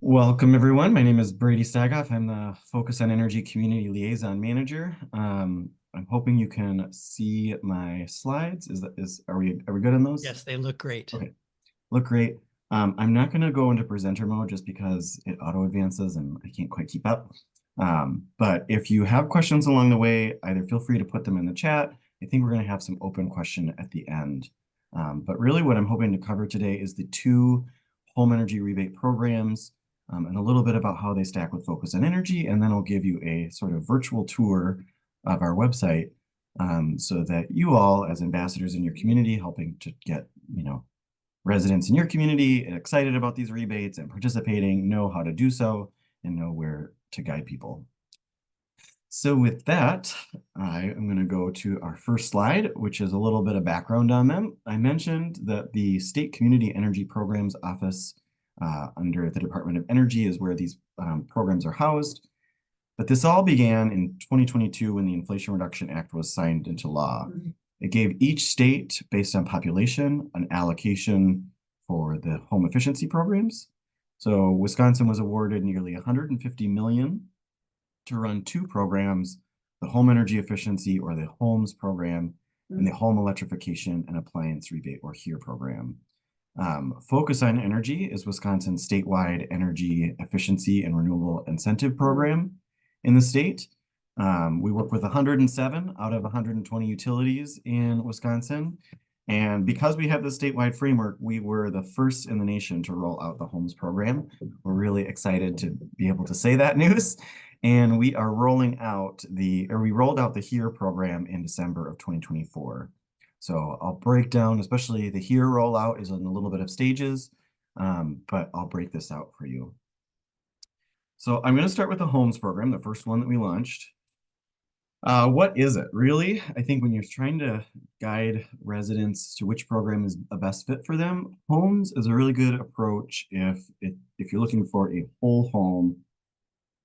Welcome, everyone. My name is Brady Steigauf. I'm the Focus on Energy Community Liaison Manager. I'm hoping you can see my slides. Are we good on those? Yes, they look great. Okay, look great. I'm not going to go into presenter mode just because it auto advances and I can't quite keep up. But if you have questions along the way, either feel free to put them in the chat. I think we're going to have some open question at the end. But really what I'm hoping to cover today is the two home energy rebate programs, and a little bit about how they stack with Focus on Energy, and then I'll give you a sort of virtual tour of our website, so that you all, as ambassadors in your community, helping to get, residents in your community excited about these rebates and participating, know how to do so and know where to guide people. So with that, I am going to go to our first slide, which is a little bit of background on them. I mentioned that the State Community Energy Programs Office under the Department of Energy is where these programs are housed. But this all began in 2022 when the Inflation Reduction Act was signed into law. It gave each state, based on population, an allocation for the home efficiency programs. So Wisconsin was awarded nearly $150 million to run two programs, the Home Energy Efficiency, or the HOMES program, and the Home Electrification and Appliance Rebate, or HERE program. Focus on Energy is Wisconsin's statewide energy efficiency and renewable incentive program in the state. We work with 107 out of 120 utilities in Wisconsin. And because we have the statewide framework, we were the first in the nation to roll out the HOMES program. We're really excited to be able to say that news. And we are rolling out we rolled out the HERE program in December of 2024. So I'll break down, especially the HERE rollout is in a little bit of stages, but I'll break this out for you. So I'm going to start with the HOMES program, the first one that we launched. What is it? Really, I think when you're trying to guide residents to which program is a best fit for them, HOMES is a really good approach if you're looking for a whole home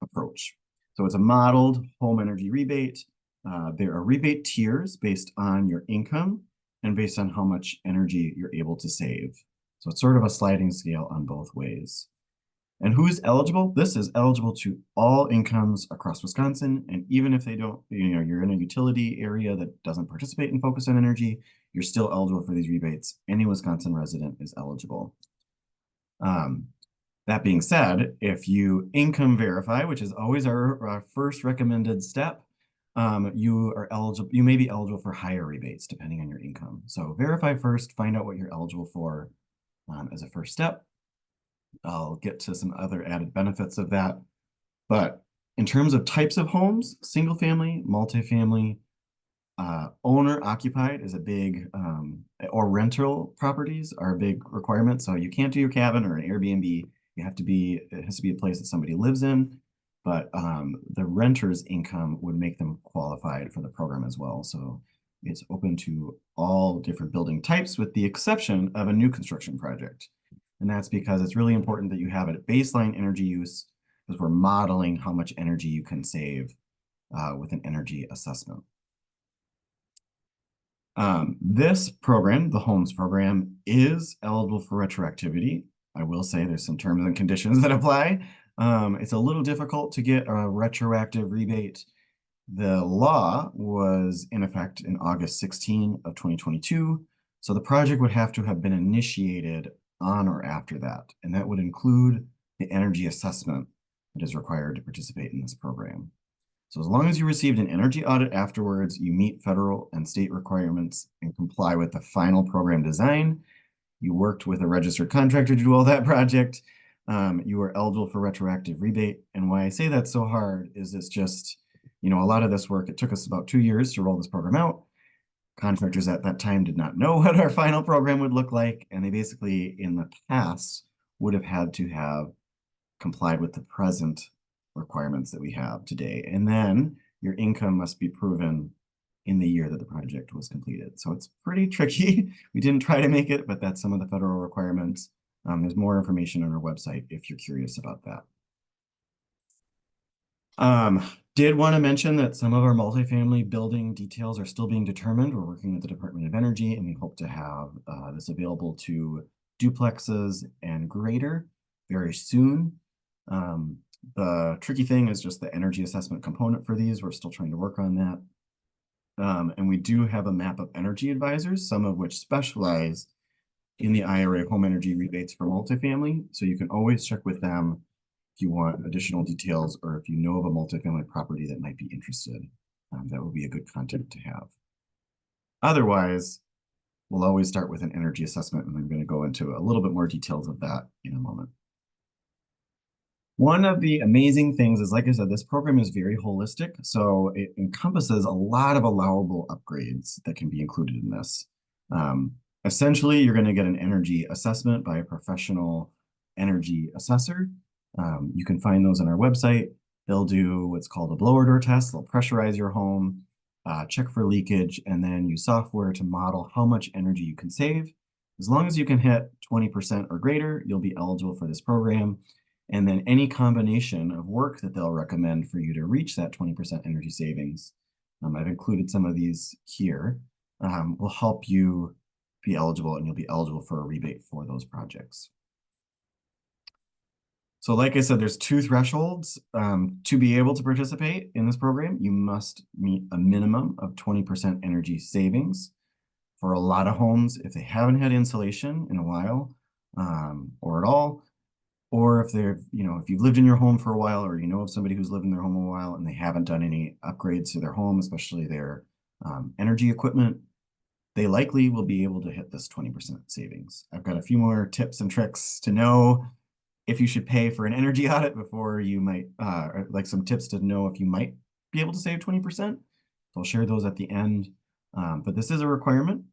approach. So it's a modeled home energy rebate. There are rebate tiers based on your income and based on how much energy you're able to save. So it's sort of a sliding scale on both ways. And who's eligible? This is eligible to all incomes across Wisconsin. And even if they don't, you're in a utility area that doesn't participate in Focus on Energy, you're still eligible for these rebates. Any Wisconsin resident is eligible. That being said, if you income verify, which is always our first recommended step, you may be eligible for higher rebates depending on your income. So verify first, find out what you're eligible for as a first step. I'll get to some other added benefits of that. But in terms of types of homes, single family, multifamily, owner occupied is a big, or rental properties are a big requirement. So you can't do your cabin or an Airbnb. It has to be a place that somebody lives in, but the renter's income would make them qualified for the program as well. So it's open to all different building types with the exception of a new construction project. And that's because it's really important that you have a baseline energy use because we're modeling how much energy you can save with an energy assessment. This program, the HOMES program, is eligible for retroactivity. I will say there's some terms and conditions that apply. It's a little difficult to get a retroactive rebate. The law was in effect in August 16 of 2022. So the project would have to have been initiated on or after that. And that would include the energy assessment that is required to participate in this program. So as long as you received an energy audit afterwards, you meet federal and state requirements and comply with the final program design, you worked with a registered contractor to do all that project, you are eligible for retroactive rebate. And why I say that's so hard is it's just, a lot of this work, it took us about 2 years to roll this program out. Contractors at that time did not know what our final program would look like. And they basically, in the past, would have had to have complied with the present requirements that we have today. And then your income must be proven in the year that the project was completed. So it's pretty tricky. We didn't try to make it, but that's some of the federal requirements. There's more information on our website if you're curious about that. Did want to mention that some of our multifamily building details are still being determined. We're working with the Department of Energy, and we hope to have this available to duplexes and greater very soon. The tricky thing is just the energy assessment component for these. We're still trying to work on that. And we do have a map of energy advisors, some of which specialize in the IRA home energy rebates for multifamily. So you can always check with them if you want additional details or if you know of a multifamily property that might be interested. That would be a good contact to have. Otherwise, we'll always start with an energy assessment, and I'm going to go into a little bit more details of that in a moment. One of the amazing things is, like I said, this program is very holistic, so it encompasses a lot of allowable upgrades that can be included in this. Essentially, you're going to get an energy assessment by a professional energy assessor. You can find those on our website. They'll do what's called a blower door test. They'll pressurize your home, check for leakage, and then use software to model how much energy you can save. As long as you can hit 20% or greater, you'll be eligible for this program. And then any combination of work that they'll recommend for you to reach that 20% energy savings, I've included some of these here, will help you be eligible, and you'll be eligible for a rebate for those projects. So like I said, there's two thresholds. To be able to participate in this program, you must meet a minimum of 20% energy savings. For a lot of homes, if they haven't had insulation in a while, or at all, or if they're, if you've lived in your home for a while, or you know of somebody who's lived in their home a while and they haven't done any upgrades to their home, especially their energy equipment, they likely will be able to hit this 20% savings. I've got a few more tips and tricks to know if you should pay for an energy audit before you might, like some tips to know if you might be able to save 20%. I'll share those at the end, but this is a requirement.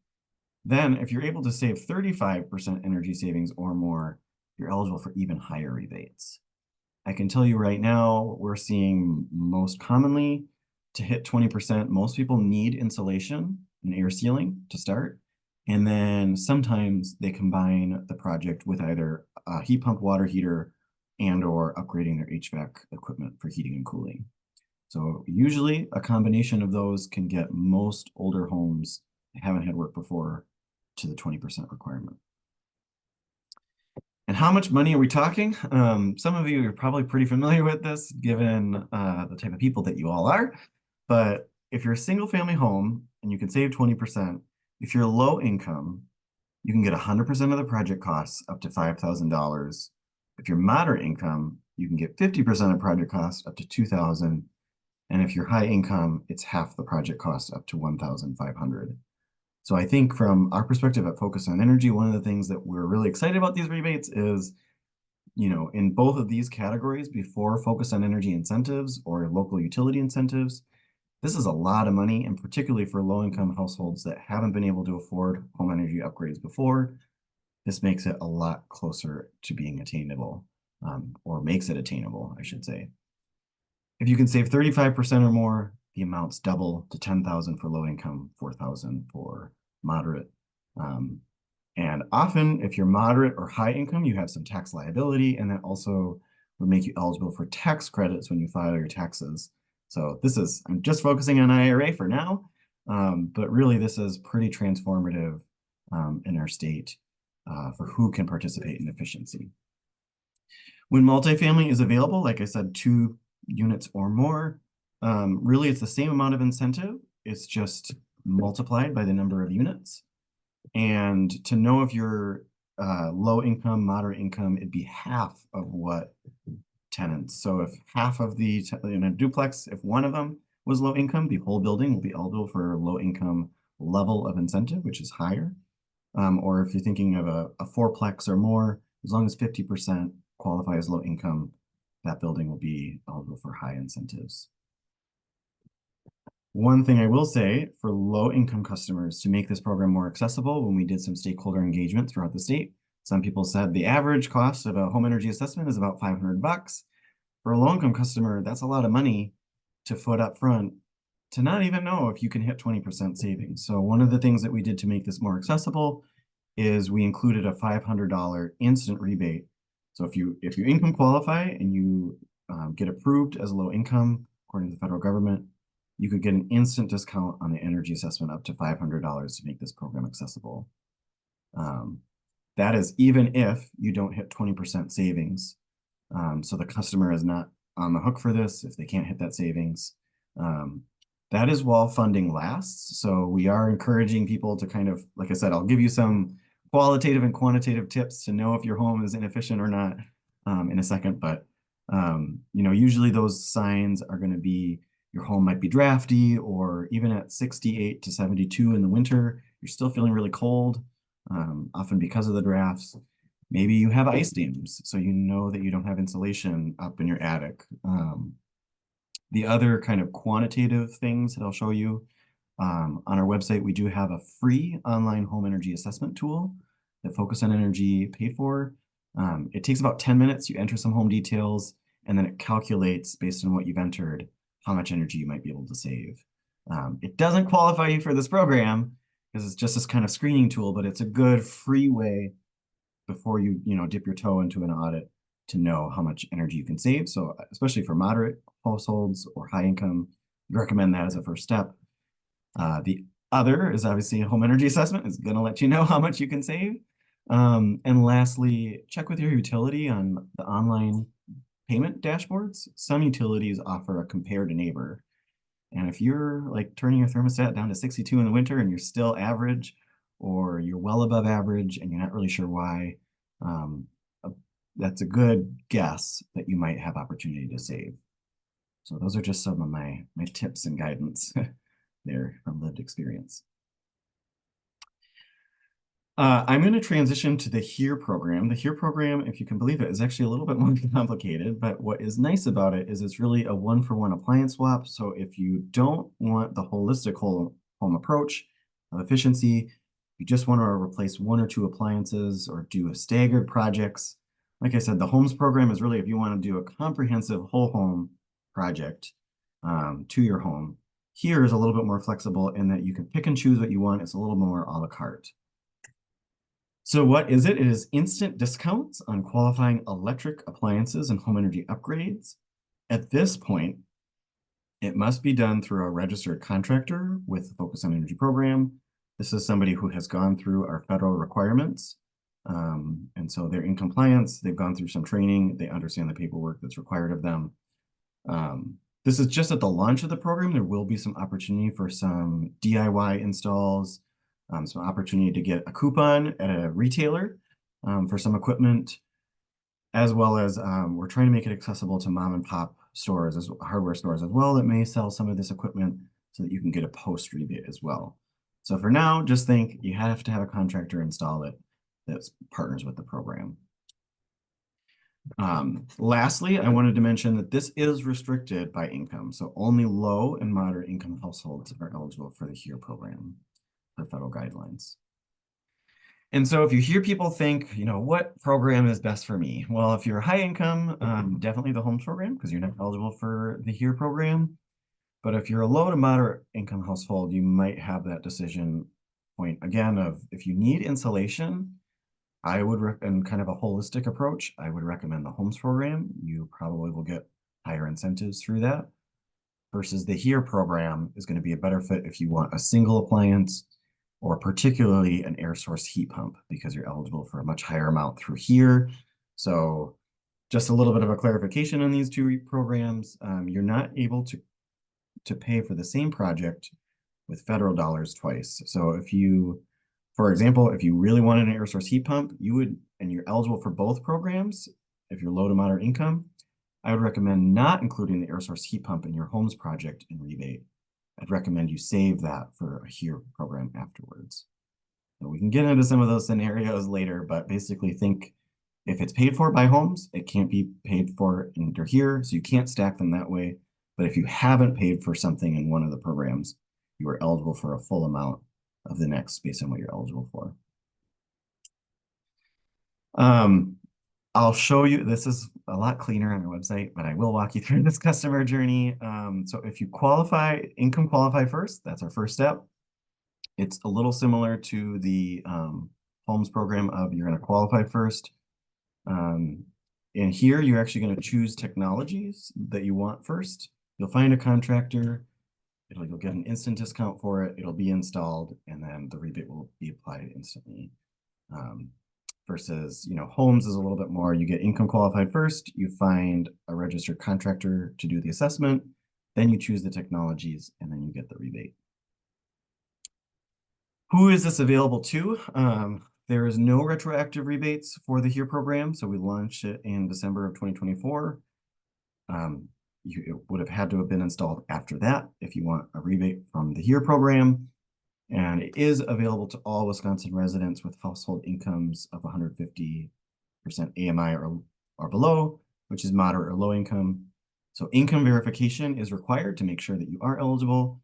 Then if you're able to save 35% energy savings or more, you're eligible for even higher rebates. I can tell you right now, what we're seeing most commonly to hit 20%, most people need insulation and air sealing to start. And then sometimes they combine the project with either a heat pump water heater and or upgrading their HVAC equipment for heating and cooling. So usually a combination of those can get most older homes that haven't had work before to the 20% requirement. And how much money are we talking? Some of you are probably pretty familiar with this, given the type of people that you all are. But if you're a single family home and you can save 20%, if you're low income, you can get 100% of the project costs up to $5,000. If you're moderate income, you can get 50% of project costs up to $2,000. And if you're high income, it's half the project cost up to $1,500. So I think from our perspective at Focus on Energy, one of the things that we're really excited about these rebates is, in both of these categories, before Focus on Energy incentives or local utility incentives, this is a lot of money, and particularly for low-income households that haven't been able to afford home energy upgrades before, this makes it a lot closer to being attainable, or makes it attainable, I should say. If you can save 35% or more, the amounts double to $10,000 for low income, $4,000 for moderate. And often, if you're moderate or high income, you have some tax liability, and that also would make you eligible for tax credits when you file your taxes. So I'm just focusing on IRA for now, but really this is pretty transformative in our state for who can participate in efficiency. When multifamily is available, like I said, 2 units or more, really it's the same amount of incentive. It's just multiplied by the number of units. And to know if you're low income, moderate income, it'd be half of what tenants. So if half of in a duplex, if one of them was low income, the whole building will be eligible for a low income level of incentive, which is higher. Or if you're thinking of a 4-plex or more, as long as 50% qualify as low income, that building will be eligible for high incentives. One thing I will say for low-income customers, to make this program more accessible, when we did some stakeholder engagement throughout the state, some people said the average cost of a home energy assessment is about $500. For a low-income customer, that's a lot of money to foot up front to not even know if you can hit 20% savings. So one of the things that we did to make this more accessible is we included a $500 instant rebate. So if you income qualify and you get approved as low income, according to the federal government, you could get an instant discount on the energy assessment up to $500 to make this program accessible. That is even if you don't hit 20% savings. So the customer is not on the hook for this if they can't hit that savings. That is while funding lasts. So we are encouraging people to kind of, like I said, I'll give you some qualitative and quantitative tips to know if your home is inefficient or not in a second. But usually those signs are going to be your home might be drafty, or even at 68 to 72 in the winter, you're still feeling really cold, often because of the drafts. Maybe you have ice dams, so you know that you don't have insulation up in your attic. The other kind of quantitative things that I'll show you, on our website, we do have a free online home energy assessment tool that Focus on Energy paid for. It takes about 10 minutes. You enter some home details, and then it calculates based on what you've entered how much energy you might be able to save. It doesn't qualify you for this program because it's just this kind of screening tool, but it's a good free way before you dip your toe into an audit to know how much energy you can save. So especially for moderate households or high income, we recommend that as a first step. The other is obviously a home energy assessment. It's going to let you know how much you can save. And lastly, check with your utility on the online payment dashboards. Some utilities offer a compare to neighbor. And if you're like turning your thermostat down to 62 in the winter and you're still average, or you're well above average and you're not really sure why, that's a good guess that you might have opportunity to save. So those are just some of my tips and guidance there from lived experience. I'm going to transition to the HERE program. The HERE program, if you can believe it, is actually a little bit more complicated, but what is nice about it is it's really a one-for-one appliance swap. So if you don't want the holistic whole home approach of efficiency, you just want to replace one or two appliances or do a staggered projects. Like I said, the HOMES program is really if you want to do a comprehensive whole home project to your home. HERE is a little bit more flexible in that you can pick and choose what you want. It's a little more a la carte. So what is it? It is instant discounts on qualifying electric appliances and home energy upgrades. At this point, it must be done through a registered contractor with the Focus on Energy program. This is somebody who has gone through our federal requirements. And so they're in compliance. They've gone through some training. They understand the paperwork that's required of them. This is just at the launch of the program. There will be some opportunity for some DIY installs, some opportunity to get a coupon at a retailer for some equipment, as well as we're trying to make it accessible to mom and pop stores, as hardware stores as well, that may sell some of this equipment so that you can get a post rebate as well. So for now, just think you have to have a contractor install it that partners with the program. Lastly, I wanted to mention that this is restricted by income. So only low and moderate income households are eligible for the HERE program, for federal guidelines. And so if you hear people think, what program is best for me? Well, if you're high income, definitely the HOMES program, because you're not eligible for the HERE program. But if you're a low to moderate income household, you might have that decision point again of if you need insulation, I would recommend kind of a holistic approach. I would recommend the HOMES program. You probably will get higher incentives through that versus the HERE program is going to be a better fit if you want a single appliance or particularly an air source heat pump because you're eligible for a much higher amount through HERE. So just a little bit of a clarification on these two programs. You're not able to pay for the same project with federal dollars twice. So if you, for example, if you really wanted an air source heat pump, you would, and you're eligible for both programs, if you're low to moderate income, I would recommend not including the air source heat pump in your HOMES project and rebate. I'd recommend you save that for a HERE program afterwards. So we can get into some of those scenarios later, but basically think if it's paid for by HOMES, it can't be paid for under HERE, so you can't stack them that way. But if you haven't paid for something in one of the programs, you are eligible for a full amount of the next based on what you're eligible for. I'll show you, this is a lot cleaner on our website, but I will walk you through this customer journey. So if you income qualify first, that's our first step. It's a little similar to the HOMES program of you're going to qualify first. In here, you're actually going to choose technologies that you want first. You'll find a contractor. You'll get an instant discount for it. It'll be installed, and then the rebate will be applied instantly. versus, homes is a little bit more. You get income qualified first, you find a registered contractor to do the assessment, then you choose the technologies, and then you get the rebate. Who is this available to? There is no retroactive rebates for the HERE program, so we launched it in December of 2024. It would have had to have been installed after that if you want a rebate from the HERE program. And it is available to all Wisconsin residents with household incomes of 150% AMI or below, which is moderate or low income. So income verification is required to make sure that you are eligible.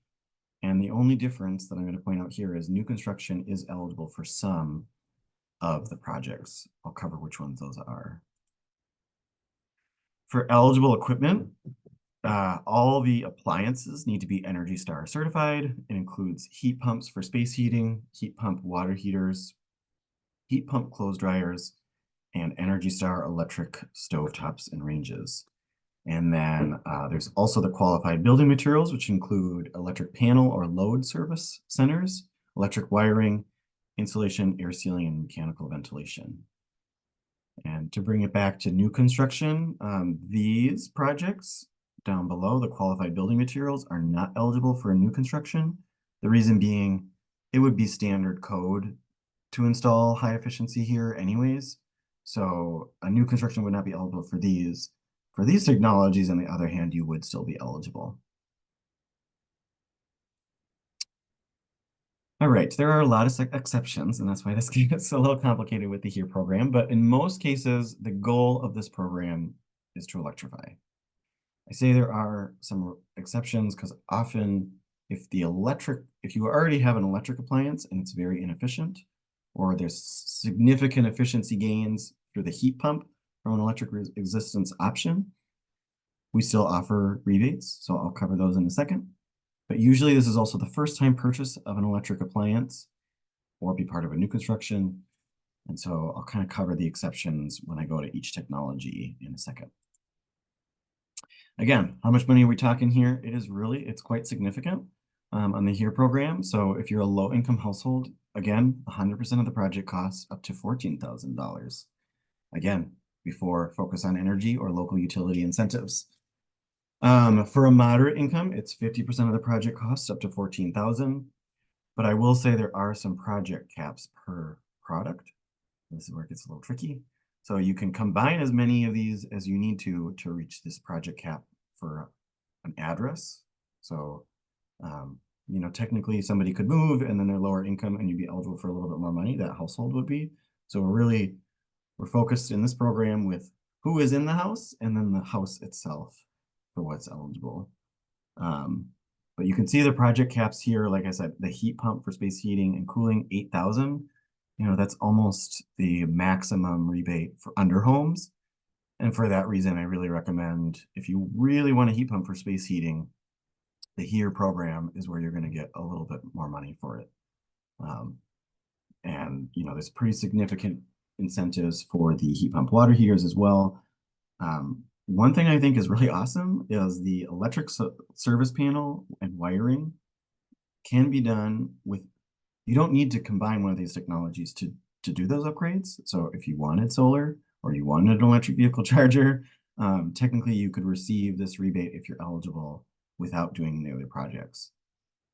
And the only difference that I'm going to point out here is new construction is eligible for some of the projects. I'll cover which ones those are. For eligible equipment, all the appliances need to be ENERGY STAR certified. It includes heat pumps for space heating, heat pump water heaters, heat pump clothes dryers, and ENERGY STAR electric stovetops and ranges. And then there's also the qualified building materials, which include electric panel or load service centers, electric wiring, insulation, air sealing, and mechanical ventilation. And to bring it back to new construction, these projects down below, the qualified building materials, are not eligible for a new construction. The reason being, it would be standard code to install high efficiency here anyways. So a new construction would not be eligible for these. For these technologies, on the other hand, you would still be eligible. All right, there are a lot of exceptions, and that's why this gets a little complicated with the HERE program. But in most cases, the goal of this program is to electrify. I say there are some exceptions because often if you already have an electric appliance and it's very inefficient, or there's significant efficiency gains through the heat pump from an electric existence option, we still offer rebates. So I'll cover those in a second. But usually this is also the first time purchase of an electric appliance or be part of a new construction. And so I'll kind of cover the exceptions when I go to each technology in a second. Again, how much money are we talking here? It's quite significant on the HERE program. So if you're a low income household, again, 100% of the project costs up to $14,000. Again, before focus on energy or local utility incentives. For a moderate income, it's 50% of the project costs up to $14,000. But I will say there are some project caps per product. This is where it gets a little tricky. So you can combine as many of these as you need to reach this project cap for an address. So, technically somebody could move and then they're lower income and you'd be eligible for a little bit more money, that household would be. So we're focused in this program with who is in the house and then the house itself for what's eligible. But you can see the project caps here. Like I said, the heat pump for space heating and cooling, 8,000. That's almost the maximum rebate for under homes. And for that reason, I really recommend, if you really want a heat pump for space heating, the HERE program is where you're going to get a little bit more money for it. And there's pretty significant incentives for the heat pump water heaters as well. One thing I think is really awesome is the electric service panel and wiring can be done with, you don't need to combine one of these technologies to do those upgrades. So if you wanted solar or you wanted an electric vehicle charger, technically you could receive this rebate if you're eligible without doing the other projects.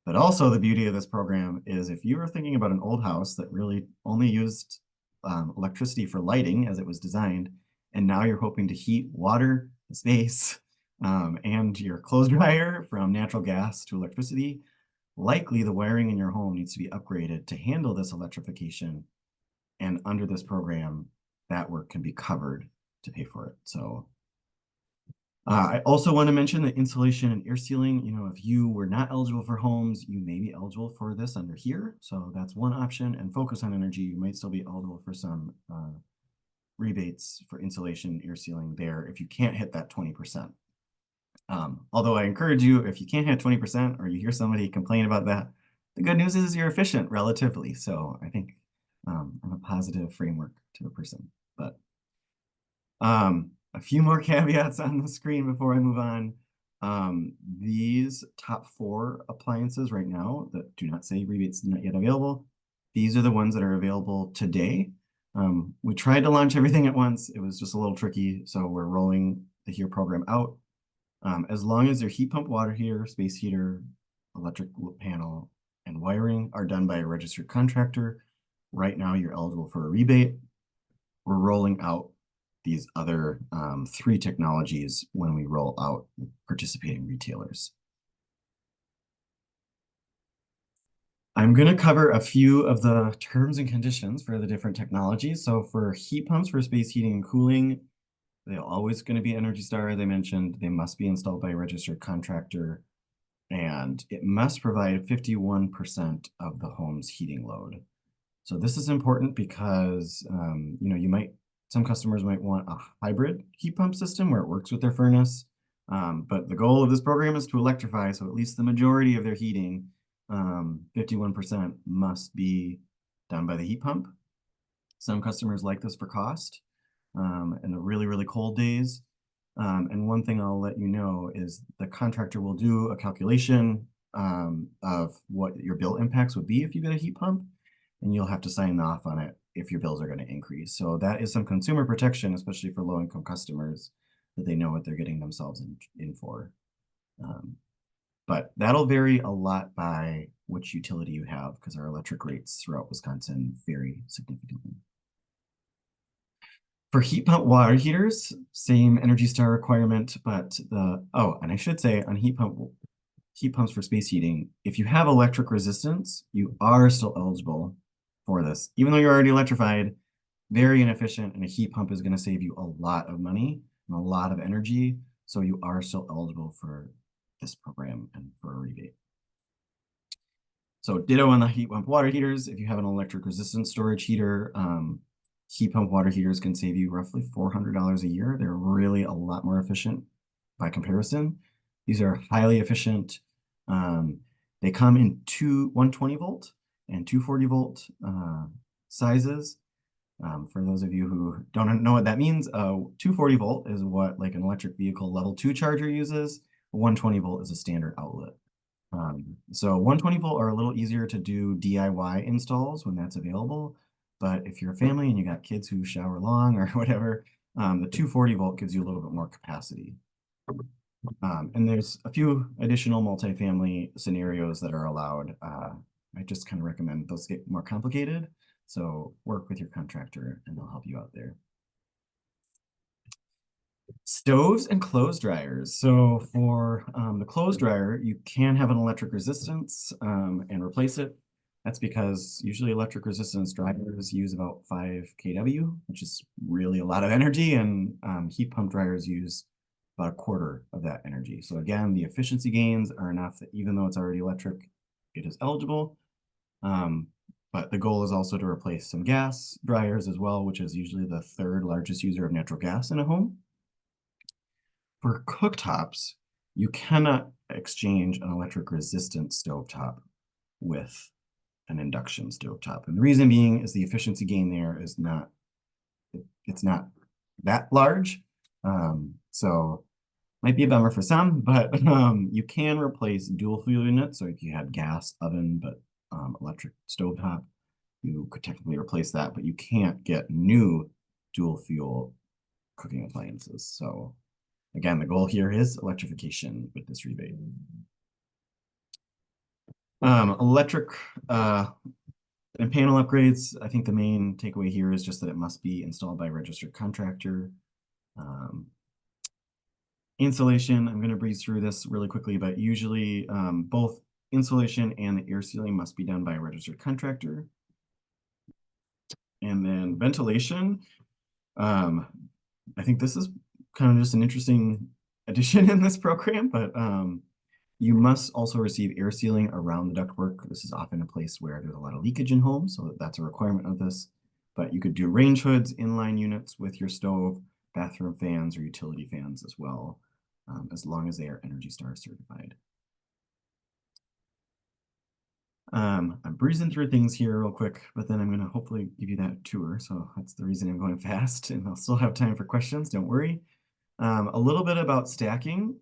But also the beauty of this program is if you were thinking about an old house that really only used electricity for lighting as it was designed, and now you're hoping to heat water, space, and your clothes dryer from natural gas to electricity, likely the wiring in your home needs to be upgraded to handle this electrification. And under this program, that work can be covered to pay for it. So I also want to mention that insulation and air sealing, if you were not eligible for homes, you may be eligible for this under HERE. So that's one option. And focus on energy, you might still be eligible for some rebates for insulation, air sealing there if you can't hit that 20%. Although I encourage you, if you can't hit 20% or you hear somebody complain about that, the good news is you're efficient relatively. So I think I'm a positive framework to a person. But a few more caveats on the screen before I move on. These top 4 appliances right now that do not say rebates not yet available, these are the ones that are available today. We tried to launch everything at once. It was just a little tricky, so we're rolling the HERE program out. As long as your heat pump, water heater, space heater, electric panel, and wiring are done by a registered contractor, right now you're eligible for a rebate. We're rolling out these other 3 technologies when we roll out participating retailers. I'm going to cover a few of the terms and conditions for the different technologies. So for heat pumps for space heating and cooling, they're always going to be Energy Star, as I mentioned. They must be installed by a registered contractor, and it must provide 51% of the home's heating load. So this is important because some customers might want a hybrid heat pump system where it works with their furnace. But the goal of this program is to electrify, so at least the majority of their heating, 51% must be done by the heat pump. Some customers like this for cost in the really, really cold days. And one thing I'll let you know is the contractor will do a calculation of what your bill impacts would be if you get a heat pump, and you'll have to sign off on it if your bills are going to increase. So that is some consumer protection, especially for low-income customers, that they know what they're getting themselves in for. But that'll vary a lot by which utility you have, because our electric rates throughout Wisconsin vary significantly. For heat pump water heaters, same Energy Star requirement, but and I should say on heat pumps for space heating, if you have electric resistance, you are still eligible for this. Even though you're already electrified, very inefficient, and a heat pump is going to save you a lot of money and a lot of energy, so you are still eligible for this program and for a rebate. So ditto on the heat pump water heaters. If you have an electric resistance storage heater, heat pump water heaters can save you roughly $400 a year. They're really a lot more efficient by comparison. These are highly efficient. They come in 120 volt and 240 volt sizes. For those of you who don't know what that means, 240 volt is what like an electric vehicle level 2 charger uses. 120 volt is a standard outlet. So 120 volt are a little easier to do DIY installs when that's available. But if you're a family and you got kids who shower long or whatever, the 240 volt gives you a little bit more capacity. And there's a few additional multifamily scenarios that are allowed. I just kind of recommend those get more complicated. So work with your contractor and they'll help you out there. Stoves and clothes dryers. So for the clothes dryer, you can have an electric resistance and replace it. That's because usually electric resistance dryers use about 5 kW, which is really a lot of energy, and heat pump dryers use about a quarter of that energy. So again, the efficiency gains are enough that even though it's already electric, it is eligible. But the goal is also to replace some gas dryers as well, which is usually the 3rd largest user of natural gas in a home. For cooktops, you cannot exchange an electric resistant stovetop with an induction stovetop. And the reason being is the efficiency gain there is not, it's not that large. So might be a bummer for some, but you can replace dual fuel units. So if you had gas oven, but electric stovetop, you could technically replace that, but you can't get new dual fuel cooking appliances. So again, the goal here is electrification with this rebate. Electric and panel upgrades, I think the main takeaway here is just that it must be installed by a registered contractor. Insulation, I'm going to breeze through this really quickly, but usually both insulation and the air sealing must be done by a registered contractor. And then ventilation, I think this is kind of just an interesting addition in this program, but you must also receive air sealing around the ductwork. This is often a place where there's a lot of leakage in homes, so that's a requirement of this. But you could do range hoods, inline units with your stove, bathroom fans, or utility fans as well, as long as they are Energy Star certified. I'm breezing through things here real quick, but then I'm going to hopefully give you that tour. So that's the reason I'm going fast, and I'll still have time for questions, don't worry. A little bit about stacking.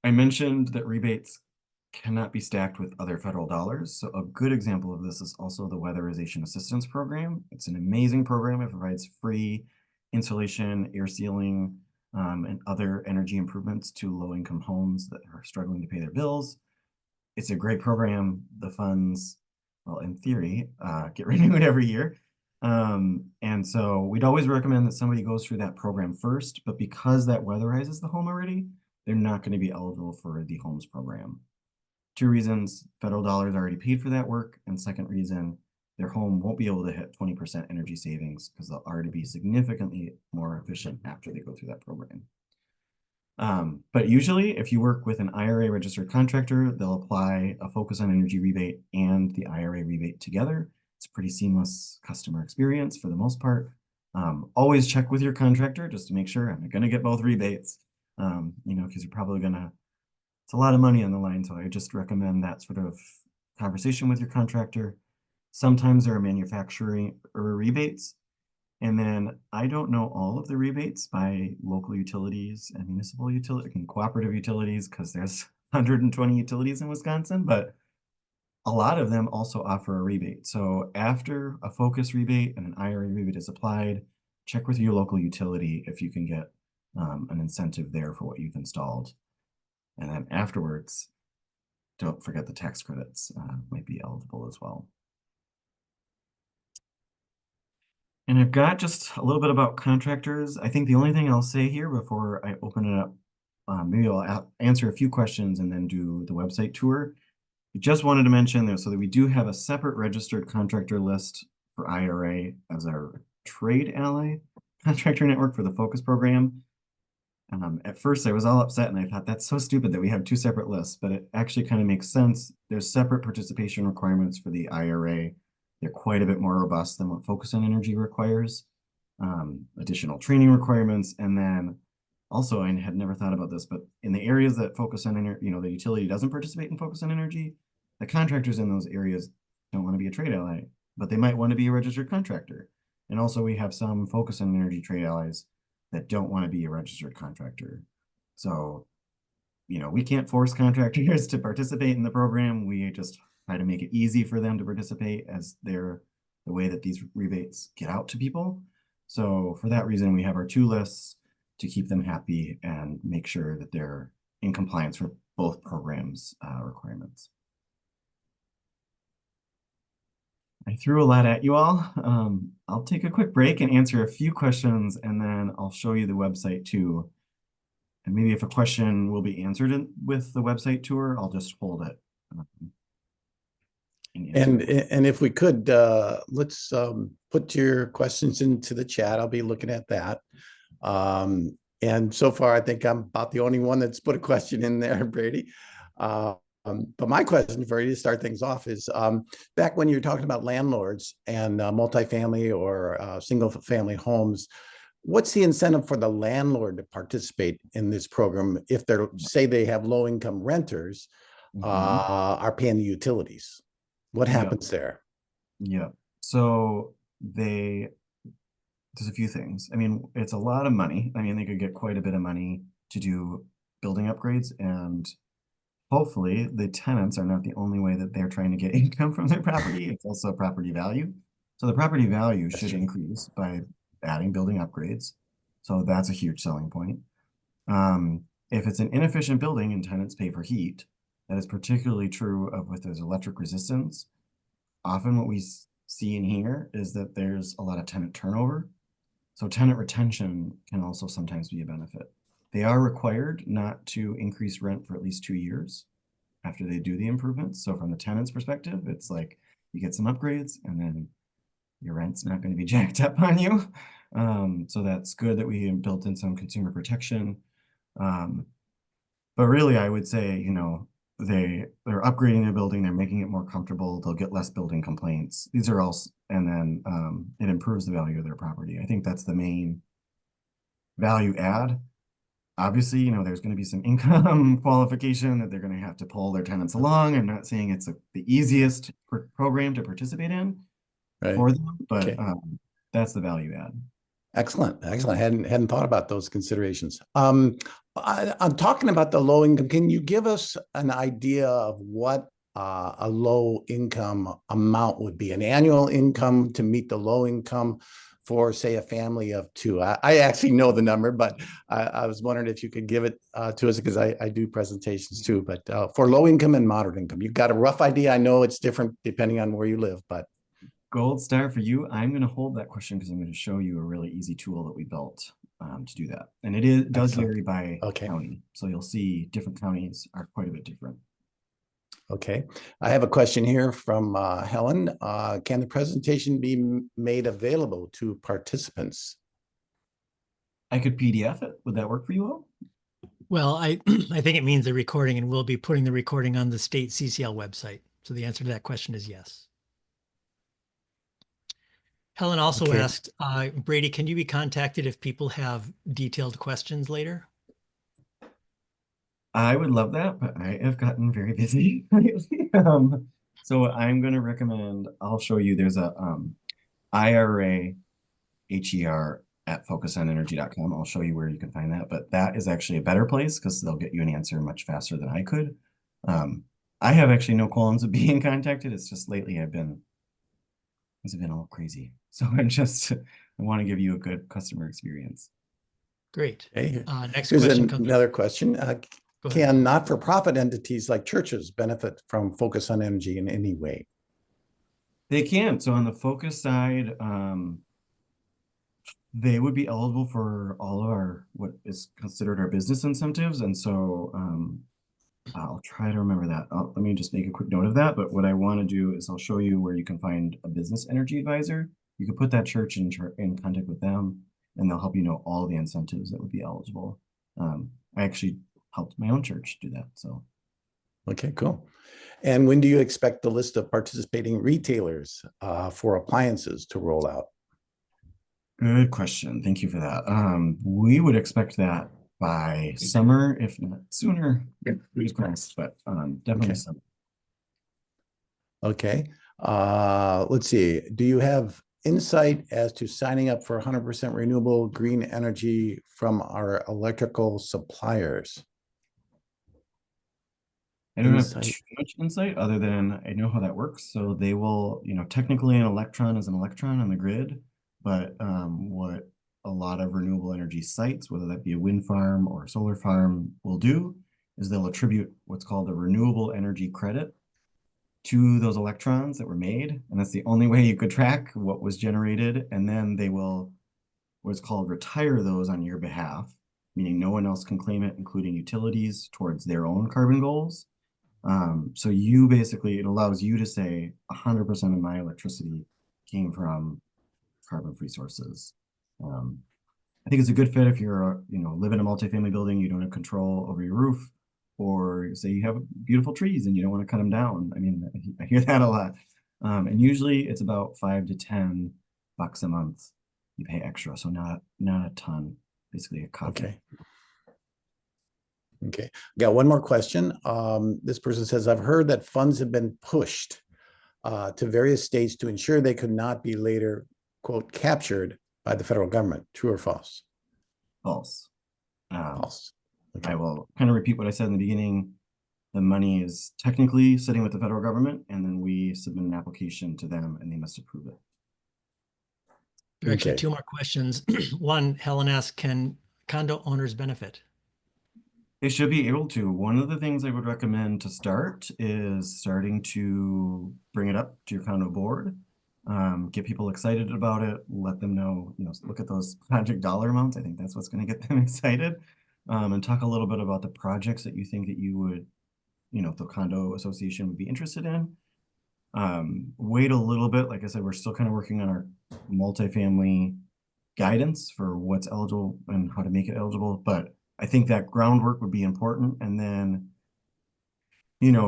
I mentioned that rebates cannot be stacked with other federal dollars. So a good example of this is also the Weatherization Assistance Program. It's an amazing program. It provides free insulation, air sealing, and other energy improvements to low-income homes that are struggling to pay their bills. It's a great program. The funds, well, in theory, get renewed every year. And so we'd always recommend that somebody goes through that program first, but because that weatherizes the home already, they're not going to be eligible for the homes program. Two reasons: federal dollars already paid for that work, and second reason, their home won't be able to hit 20% energy savings because they'll already be significantly more efficient after they go through that program. But usually, if you work with an IRA registered contractor, they'll apply a focus on energy rebate and the IRA rebate together. It's a pretty seamless customer experience for the most part. Always check with your contractor just to make sure I'm going to get both rebates, because you're probably going to, it's a lot of money on the line. So I just recommend that sort of conversation with your contractor. Sometimes there are manufacturing rebates. And then I don't know all of the rebates by local utilities and municipal utility and cooperative utilities because there's 120 utilities in Wisconsin, but a lot of them also offer a rebate. So after a focus rebate and an IRA rebate is applied, check with your local utility if you can get an incentive there for what you've installed. And then afterwards, don't forget the tax credits might be eligible as well. And I've got just a little bit about contractors. I think the only thing I'll say here before I open it up, maybe I'll answer a few questions and then do the website tour. I just wanted to mention there so that we do have a separate registered contractor list for IRA as our trade ally contractor network for the focus program. At first I was all upset and I thought that's so stupid that we have two separate lists, but it actually kind of makes sense. There's separate participation requirements for the IRA. They're quite a bit more robust than what Focus on Energy requires. Additional training requirements, and then also, I had never thought about this, but in the areas that Focus on Energy, the utility doesn't participate in Focus on Energy, the contractors in those areas don't want to be a trade ally, but they might want to be a registered contractor. And also we have some Focus on Energy trade allies that don't want to be a registered contractor. So, we can't force contractors to participate in the program. We just try to make it easy for them to participate as they're the way that these rebates get out to people. So for that reason, we have our two lists to keep them happy and make sure that they're in compliance with both programs' requirements. I threw a lot at you all. I'll take a quick break and answer a few questions, and then I'll show you the website too. And maybe if a question will be answered with the website tour, I'll just hold it. And if we could, let's put your questions into the chat. I'll be looking at that. And so far, I think I'm about the only one that's put a question in there, Brady. But my question for you to start things off is, back when you were talking about landlords and multifamily or single-family homes, what's the incentive for the landlord to participate in this program if they're, say they have low-income renters, are paying the utilities? What happens there? Yeah. So there's a few things. I mean, it's a lot of money. I mean, they could get quite a bit of money to do building upgrades, and hopefully the tenants are not the only way that they're trying to get income from their property. It's also property value. So the property value should increase by adding building upgrades. So that's a huge selling point. If it's an inefficient building and tenants pay for heat, that is particularly true of with there's electric resistance. Often what we see in here is that there's a lot of tenant turnover. So tenant retention can also sometimes be a benefit. They are required not to increase rent for at least 2 years after they do the improvements. So from the tenant's perspective, it's like you get some upgrades and then your rent's not going to be jacked up on you. So that's good that we built in some consumer protection. But really, I would say, they're upgrading their building, they're making it more comfortable, they'll get less building complaints. These are all, and then it improves the value of their property. I think that's the main value add. Obviously, there's going to be some income qualification that they're going to have to pull their tenants along. I'm not saying it's the easiest program to participate in for them, but that's the value add. Excellent, excellent. Hadn't thought about those considerations. I'm talking about the low income. Can you give us an idea of what a low income amount would be? An annual income to meet the low income for, say, a family of two. I actually know the number, but I was wondering if you could give it to us because I do presentations too. But for low income and moderate income, you've got a rough idea. I know it's different depending on where you live, but Gold star for you. I'm going to hold that question because I'm going to show you a really easy tool that we built to do that. And does excellent. vary by Okay. county. So you'll see different counties are quite a bit different. Okay, I have a question here from Helen. Can the presentation be made available to participants? I could PDF it. Would that work for you all? Well, I I think it means the recording, and we'll be putting the recording on the state CCL website. So the answer to that question is yes. Helen also Okay. asked, Brady, can you be contacted if people have detailed questions later? I would love that, but I have gotten very busy lately. So I'm going to recommend, I'll show you, there's a IRA HER at focusonenergy.com. I'll show you where you can find that, but that is actually a better place because they'll get you an answer much faster than I could. I have actually no qualms of being contacted. It's just lately things have been all crazy. So I want to give you a good customer experience. Great. Okay. Next Here's question comes. another question. Go ahead. Can not-for-profit entities like churches benefit from Focus on Energy in any way? They can. So on the focus side, they would be eligible for all of our what is considered our business incentives. And so I'll try to remember that. Let me just make a quick note of that. But what I want to do is I'll show you where you can find a business energy advisor. You can put that church in contact with them, and they'll help you know all the incentives that would be eligible. I actually helped my own church do that. So, okay, cool. And when do you expect the list of participating retailers for appliances to roll out? Good question. Thank you for that. We would expect that by summer, if not sooner. Fingers crossed, but definitely Okay. summer. Okay. Let's see. Do you have insight as to signing up for 100% renewable green energy from our electrical suppliers? I don't have too much insight other than I know how that works. So they will, technically an electron is an electron on the grid, but what a lot of renewable energy sites, whether that be a wind farm or a solar farm, will do is they'll attribute what's called a renewable energy credit to those electrons that were made. And that's the only way you could track what was generated. And then they will, what's called retire those on your behalf, meaning no one else can claim it, including utilities towards their own carbon goals. So you basically, it allows you to say 100% of my electricity came from carbon-free sources. I think it's a good fit if you're, live in a multifamily building, you don't have control over your roof, or say you have beautiful trees and you don't want to cut them down. I mean, I hear that a lot. And usually it's about $5 to $10 a month you pay extra, so not a ton, basically a coffee. Okay. Okay, got one more question. This person says, I've heard that funds have been pushed to various states to ensure they could not be later, quote, captured by the federal government. True or false? False. False. Okay. I will kind of repeat what I said in the beginning. The money is technically sitting with the federal government, and then we submit an application to them, and they must approve it. There are actually two more questions. One, Helen asks, can condo owners benefit? They should be able to. One of the things I would recommend to start is starting to bring it up to your condo board, get people excited about it, let them know, look at those project dollar amounts. I think that's what's going to get them excited, and talk a little bit about the projects that you think that you would, the condo association would be interested in. Wait a little bit. Like I said, we're still kind of working on our multifamily guidance for what's eligible and how to make it eligible, but I think that groundwork would be important. And then,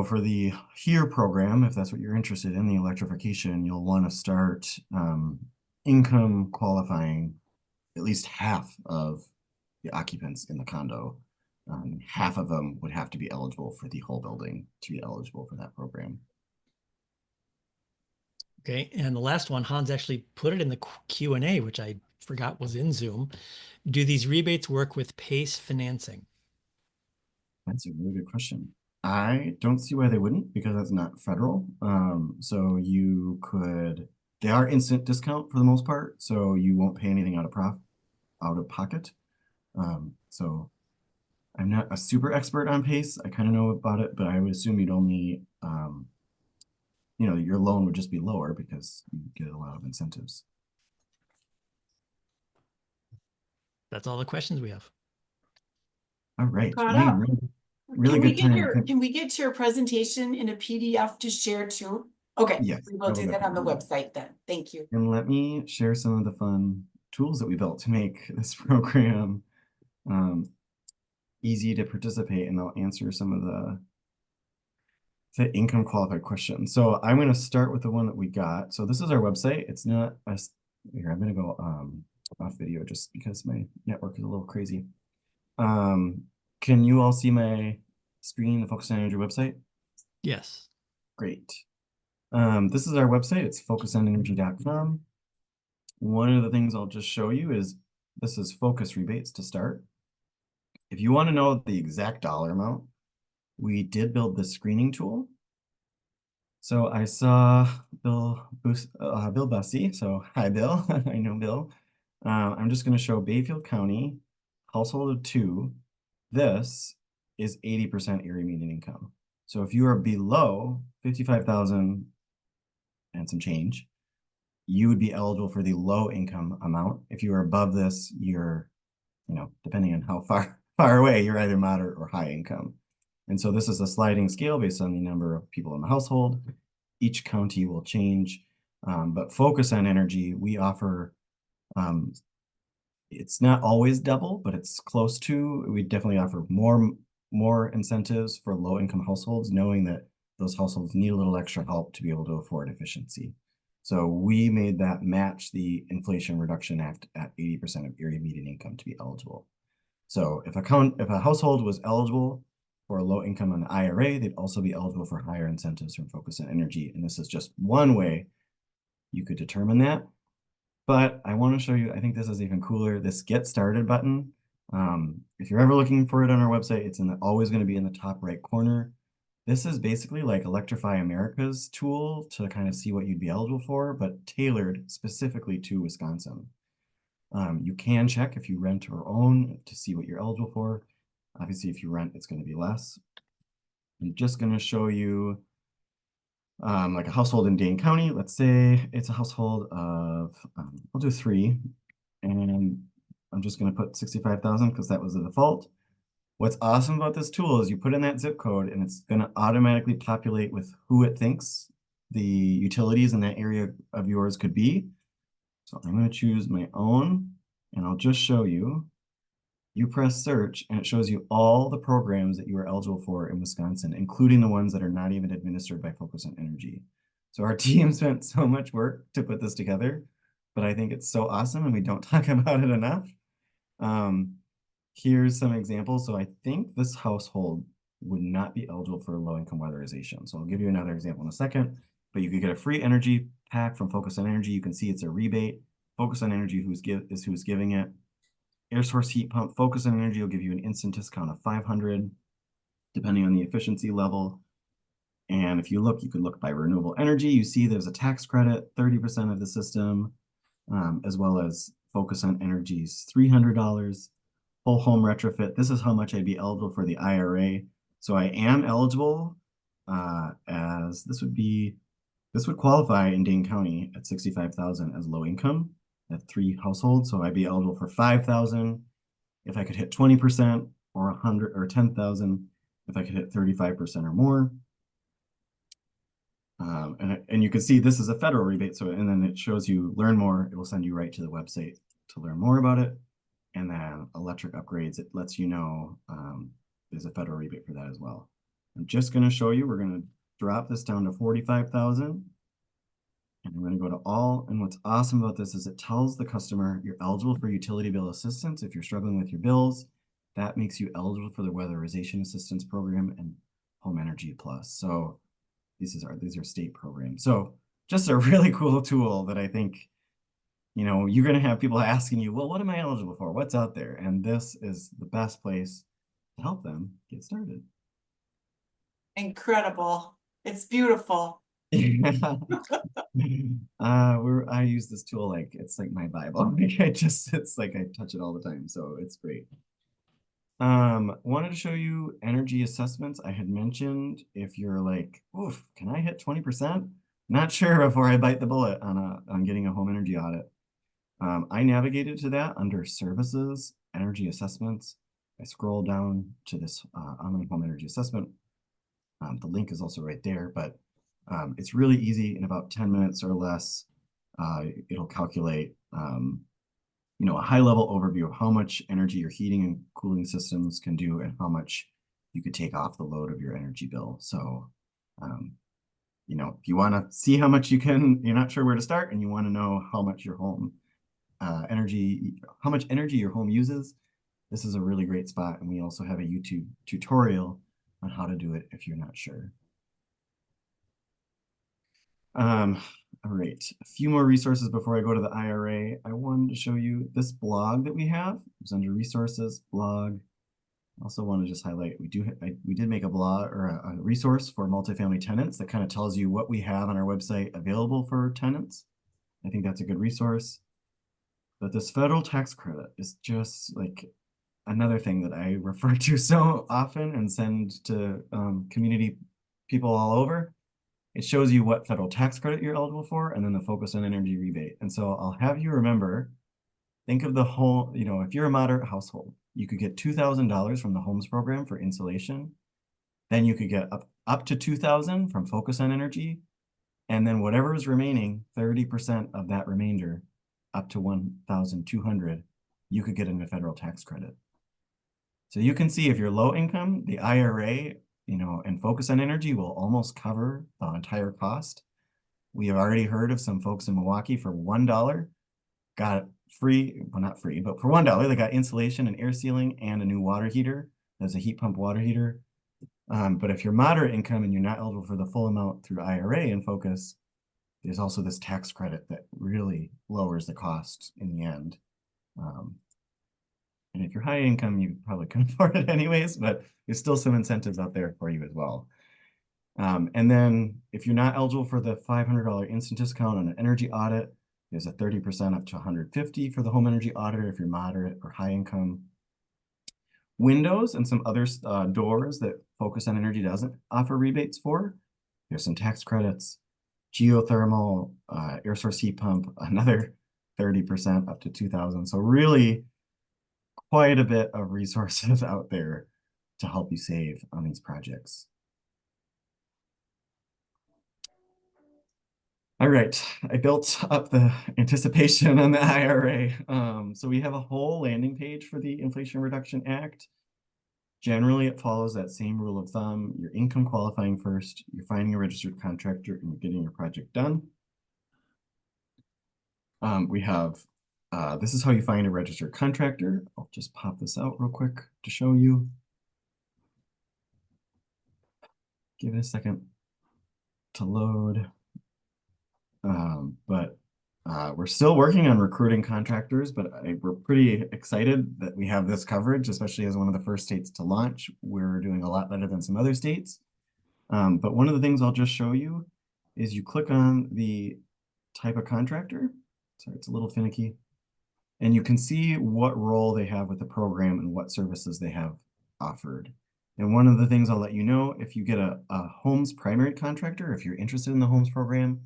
for the HERE program, if that's what you're interested in, the electrification, you'll want to start income qualifying at least half of the occupants in the condo. Half of them would have to be eligible for the whole building to be eligible for that program. Okay, and the last one, Hans actually put it in the Q&A, which I forgot was in Zoom. Do these rebates work with PACE financing? That's a really good question. I don't see why they wouldn't, because that's not federal. So you could, they are instant discount for the most part, so you won't pay anything out of pocket. So I'm not a super expert on PACE. I kind of know about it, but I would assume you'd only, your loan would just be lower because you get a lot of incentives. That's all the questions we have. All right. Caught up. Really good time. Can we get your presentation in a PDF to share too? Okay, Yes, we will do that on the website then. Thank you. And let me share some of the fun tools that we built to make this program easy to participate, and I'll answer some of the income qualified questions. So I'm going to start with the one that we got. So this is our website. It's not us. Here, I'm going to go off video just because my network is a little crazy. Can you all see my screen, the Focus on Energy website? Yes. Great. This is our website. It's focusonenergy.com. One of the things I'll just show you is this is focus rebates to start. If you want to know the exact dollar amount, we did build the screening tool. So I saw Bill Bussey. So hi, Bill. I know Bill. I'm just going to show Bayfield County, household of 2. This is 80% area median income. So if you are below 55,000 and some change, you would be eligible for the low income amount. If you are above this, you're, depending on how far away, you're either moderate or high income. And so this is a sliding scale based on the number of people in the household. Each county will change, but Focus on Energy, we offer, it's not always double, but it's close to. We definitely offer more incentives for low income households, knowing that those households need a little extra help to be able to afford efficiency. So we made that match the Inflation Reduction Act at 80% of area median income to be eligible. So if a household was eligible for a low income on the IRA, they'd also be eligible for higher incentives from Focus on Energy. And this is just one way you could determine that. But I want to show you, I think this is even cooler, this Get Started button. If you're ever looking for it on our website, it's always going to be in the top right corner. This is basically like Electrify America's tool to kind of see what you'd be eligible for, but tailored specifically to Wisconsin. You can check if you rent or own to see what you're eligible for. Obviously, if you rent, it's going to be less. I'm just going to show you like a household in Dane County. Let's say it's a household of, I'll do 3, and I'm just going to put 65,000 because that was the default. What's awesome about this tool is you put in that zip code and it's going to automatically populate with who it thinks the utilities in that area of yours could be. So I'm going to choose my own, and I'll just show you. You press search and it shows you all the programs that you are eligible for in Wisconsin, including the ones that are not even administered by Focus on Energy. So our team spent so much work to put this together, but I think it's so awesome and we don't talk about it enough. Here's some examples. So I think this household would not be eligible for low-income weatherization. So I'll give you another example in a second, but you could get a free energy pack from Focus on Energy. You can see it's a rebate. Focus on Energy is who's giving it. Air source heat pump, Focus on Energy will give you an instant discount of $500, depending on the efficiency level. And if you look, you could look by renewable energy. You see there's a tax credit, 30% of the system, as well as Focus on Energy's $300. Whole home retrofit. This is how much I'd be eligible for the IRA. So I am eligible as this would qualify in Dane County at 65,000 as low income at 3 households. So I'd be eligible for 5,000 if I could hit 20%, or 100 or 10,000 if I could hit 35% or more. And you can see this is a federal rebate. So, and then it shows you learn more. It will send you right to the website to learn more about it. And then electric upgrades, it lets you know there's a federal rebate for that as well. I'm just going to show you, we're going to drop this down to 45,000. And we're going to go to all. And what's awesome about this is it tells the customer you're eligible for utility bill assistance if you're struggling with your bills. That makes you eligible for the weatherization assistance program and Home Energy Plus. So these are state programs. So just a really cool tool that I think, you know, you're going to have people asking you, well, what am I eligible for? What's out there? And this is the best place to help them get started. Incredible. It's beautiful. I use this tool like it's like my Bible. It's like I touch it all the time, so it's great. Wanted to show you energy assessments. I had mentioned if you're like, oof, can I hit 20%? Not sure before I bite the bullet on getting a home energy audit. I navigated to that under services, energy assessments. I scroll down to this online home energy assessment. The link is also right there, but it's really easy. In about 10 minutes or less, it'll calculate you know, a high level overview of how much energy your heating and cooling systems can do and how much you could take off the load of your energy bill. So, you know, if you want to see how much you're not sure where to start and you want to know how much your home how much energy your home uses, this is a really great spot. And we also have a YouTube tutorial on how to do it if you're not sure. All right, a few more resources before I go to the IRA. I wanted to show you this blog that we have. It's under resources, blog. I also want to just highlight, we did make a blog or a resource for multifamily tenants that kind of tells you what we have on our website available for tenants. I think that's a good resource. But this federal tax credit is just like another thing that I refer to so often and send to community people all over. It shows you what federal tax credit you're eligible for and then the focus on energy rebate. And so I'll have you remember, think of the whole, you know, if you're a moderate household, you could get $2,000 from the homes program for insulation. Then you could get up to $2,000 from focus on energy. And then whatever is remaining, 30% of that remainder, up to $1,200, you could get in a federal tax credit. So you can see if you're low income, the IRA, you know, and focus on energy will almost cover the entire cost. We have already heard of some folks in Milwaukee for $1 got free, well, not free, but for $1, they got insulation and air sealing and a new water heater. There's a heat pump water heater. But if you're moderate income and you're not eligible for the full amount through IRA and focus, there's also this tax credit that really lowers the cost in the end. And if you're high income, you probably can afford it anyways, but there's still some incentives out there for you as well. And then if you're not eligible for the $500 instant discount on an energy audit, there's a 30% up to $150 for the home energy auditor if you're moderate or high income. Windows and some other doors that focus on energy doesn't offer rebates for. There's some tax credits, geothermal, air source heat pump, another 30% up to $2,000. So really quite a bit of resources out there to help you save on these projects. All right, I built up the anticipation on the IRA. So we have a whole landing page for the Inflation Reduction Act. Generally, it follows that same rule of thumb. You're income qualifying first, you're finding a registered contractor, and you're getting your project done. We have, this is how you find a registered contractor. I'll just pop this out real quick to show you. Give it a second to load. We're still working on recruiting contractors, but we're pretty excited that we have this coverage, especially as one of the first states to launch. We're doing a lot better than some other states. But one of the things I'll just show you is you click on the type of contractor. Sorry, it's a little finicky. And you can see what role they have with the program and what services they have offered. And one of the things I'll let you know, if you get a homes primary contractor, if you're interested in the homes program,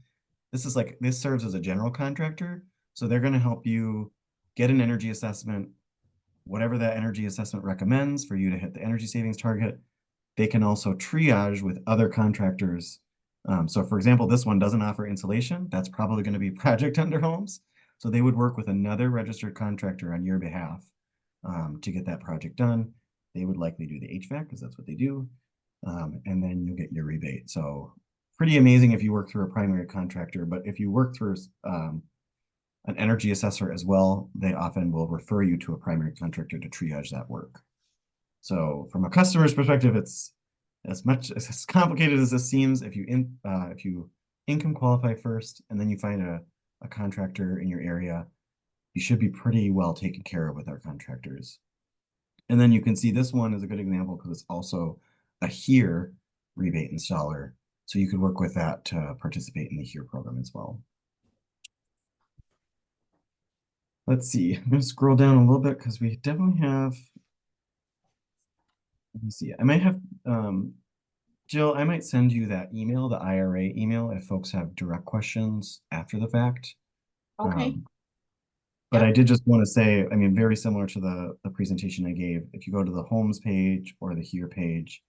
this serves as a general contractor. So they're going to help you get an energy assessment, whatever that energy assessment recommends for you to hit the energy savings target. They can also triage with other contractors. So for example, this one doesn't offer insulation. That's probably going to be project under homes. So they would work with another registered contractor on your behalf to get that project done. They would likely do the HVAC because that's what they do. And then you'll get your rebate. So pretty amazing if you work through a primary contractor, but if you work through an energy assessor as well, they often will refer you to a primary contractor to triage that work. So from a customer's perspective, it's as complicated as this seems. If you income qualify first, and then you find a contractor in your area, you should be pretty well taken care of with our contractors. And then you can see this one is a good example because it's also a HERE rebate installer. So you could work with that to participate in the HERE program as well. Let's see, I'm going to scroll down a little bit because we definitely have, let me see, I might have, Jill, I might send you that email, the IRA email, if folks have direct questions after the fact. Okay. But Yep. I did just want to say, I mean, very similar to the presentation I gave, if you go to the homes page or the HERE page,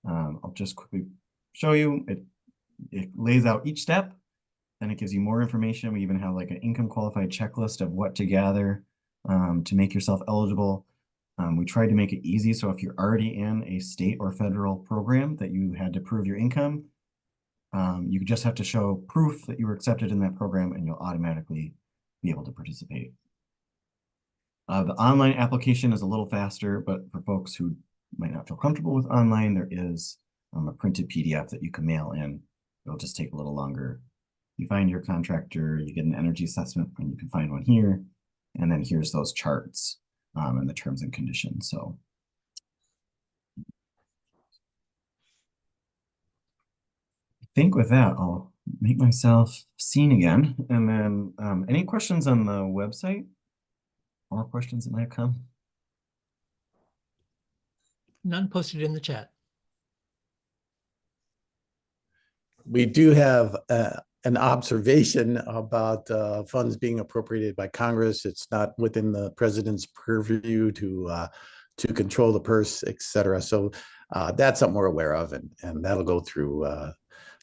I'll just quickly show you, it lays out each step, and it gives you more information. We even have like an income qualified checklist of what to gather to make yourself eligible. We tried to make it easy, so if you're already in a state or federal program that you had to prove your income, you just have to show proof that you were accepted in that program and you'll automatically be able to participate. The online application is a little faster, but for folks who might not feel comfortable with online, there is a printed PDF that you can mail in. It'll just take a little longer. You find your contractor, you get an energy assessment, and you can find one here. And then here's those charts and the terms and conditions. So I think with that, I'll make myself seen again. And then any questions on the website? More questions that might come? None posted in the chat. We do have an observation about funds being appropriated by Congress. It's not within the president's purview to control the purse, et cetera. So that's something we're aware of, and that'll go through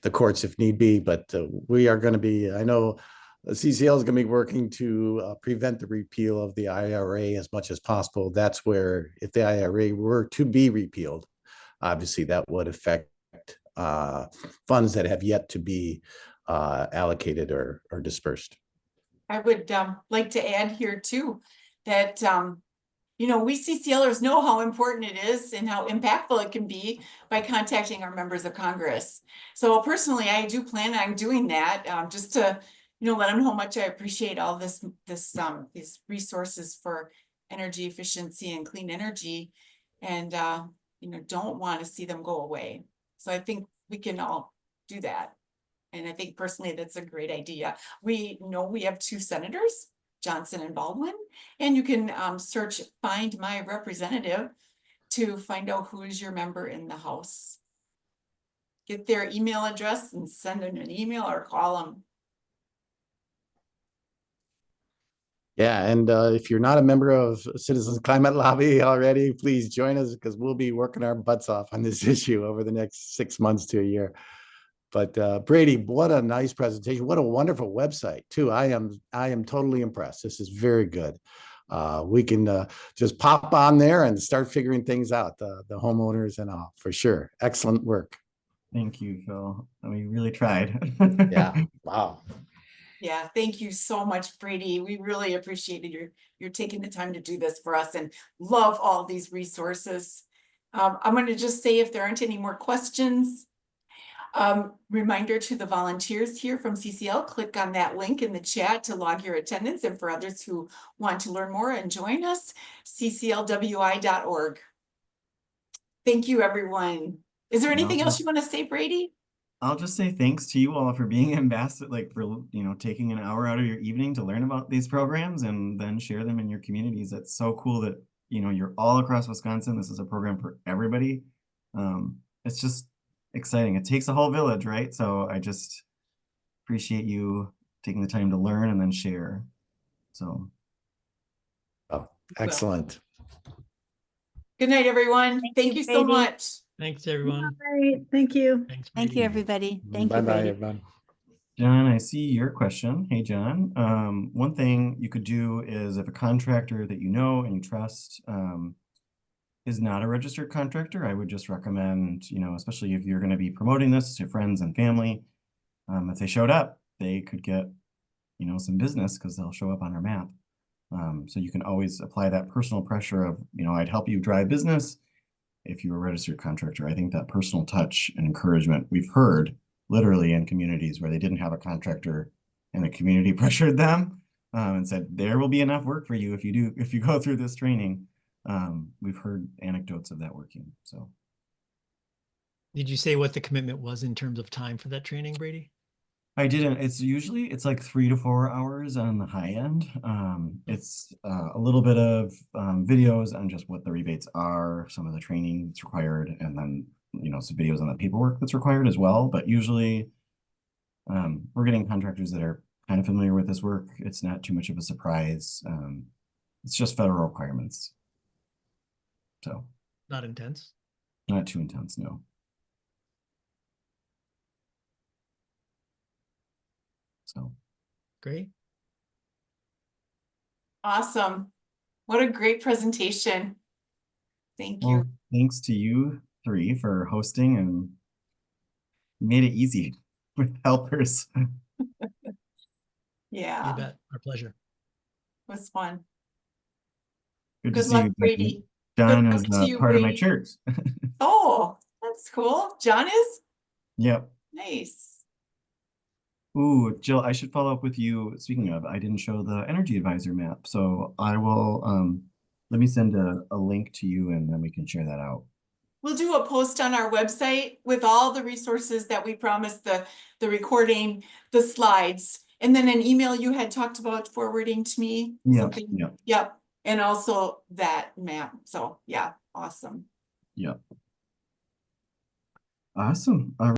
the courts if need be. But we are going to be, I know the CCL is going to be working to prevent the repeal of the IRA as much as possible. That's where, if the IRA were to be repealed, obviously that would affect funds that have yet to be allocated or dispersed. I would like to add here too, that you know, we CCLers know how important it is and how impactful it can be by contacting our members of Congress. So personally, I do plan on doing that just to, you know, let them know how much I appreciate all these resources for energy efficiency and clean energy, and you know, don't want to see them go away. So I think we can all do that. And I think personally, that's a great idea. We know we have 2 senators, Johnson and Baldwin, and you can search Find My Representative to find out who is your member in the House. Get their email address and send them an email or call them. Yeah, and if you're not a member of Citizens Climate Lobby already, please join us, because we'll be working our butts off on this issue over the next 6 months to a year. But Brady, what a nice presentation. What a wonderful website too. I am totally impressed. This is very good. We can just pop on there and start figuring things out, the homeowners and all, for sure. Excellent work. Thank you, Phil. We really tried. Yeah, wow. Yeah, thank you so much, Brady. We really appreciated your taking the time to do this for us, and love all these resources. I'm going to just say, if there aren't any more questions, reminder to the volunteers here from CCL, click on that link in the chat to log your attendance, and for others who want to learn more and join us, cclwi.org. Thank you, everyone. Is there anything else you want to say, Brady? I'll just say thanks to you all for being ambassador, like for, you know, taking an hour out of your evening to learn about these programs and then share them in your communities. It's so cool that, you know, you're all across Wisconsin. This is a program for everybody. It's just exciting. It takes a whole village, right? So I just appreciate you taking the time to learn and then share. So. Oh, excellent. Good night, everyone. Thank you so much. Thanks, everyone. All right, thank you. Thanks, Thank Brady. you, everybody. Thank you, Bye-bye, Brady. everyone. John, I see your question. Hey, John. One thing you could do is, if a contractor that you know and you trust is not a registered contractor, I would just recommend, you know, especially if you're going to be promoting this to friends and family, if they showed up, they could get, you know, some business because they'll show up on our map. So you can always apply that personal pressure of, you know, I'd help you drive business if you're a registered contractor. I think that personal touch and encouragement we've heard literally in communities where they didn't have a contractor and the community pressured them and said, there will be enough work for you if you go through this training. We've heard anecdotes of that working. So Did you say what the commitment was in terms of time for that training, Brady? I didn't. It's like 3 to 4 hours on the high end. It's a little bit of videos on just what the rebates are, some of the training that's required, and then some videos on the paperwork that's required as well. But usually, we're getting contractors that are kind of familiar with this work. It's not too much of a surprise. It's just federal requirements, so Not intense. not too intense, no. So Great. Awesome. What a great presentation. Thank you. well, thanks to you three for hosting and made it easy with helpers. Yeah, You bet. Our pleasure. it was fun. Good to Good see luck, you. Brady. John Good is luck to you, part of my Brady. church. Oh, that's cool. John is? Yep. Nice. Ooh, Jill, I should follow up with you. Speaking of, I didn't show the energy advisor map, so I will let me send a link to you and then we can share that out. We'll do a post on our website with all the resources that we promised, the recording, the slides, and then an email you had talked about forwarding to me. Yep, Something. yep, Yep. And also that map. So yeah, awesome. yep. Awesome. All